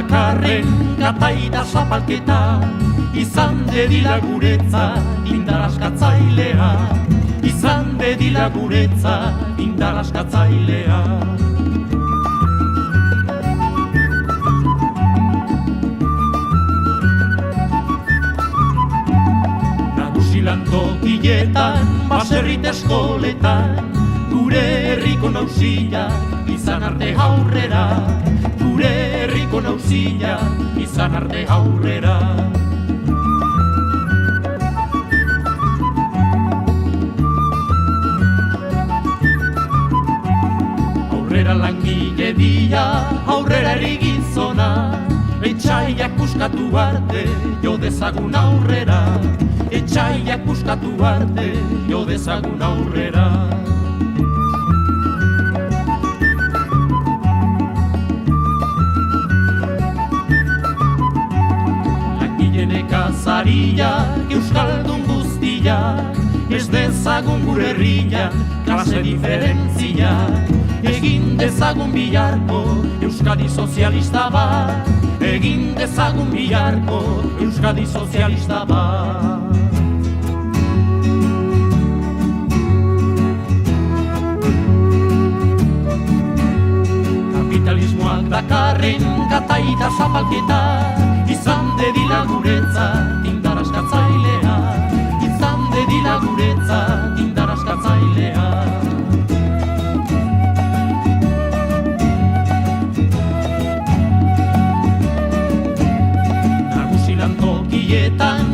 dakarren gataita zapalketa, izan dedila guretzat indar askatzailea, izan dedila guretzat indar askatzailea. Lantokietan, baserrit eskoletan, gure herriko nauzila izan arte aurrera, gure herriko nauzila izan arte aurrera. Aurrera langile dia, aurrera erigizona, etxaiak puskatu arte, jo dezagun aurrera, etxaiak puskatu arte, jo dezagun aurrera. Langileen nekazariak, euskaldun guztiak, ez dezagun gure herrian, klase diferentziak, egin dezagun biharko Euskadi sozialista bat, egin dezagun biharko Euskadi sozialista bat. Kapitalismoak dakarren gataita zapalketa, izan dedila guretzat indar askatzailea, izan dedila guretzat indar askatzailea. Nagusi lantokietan,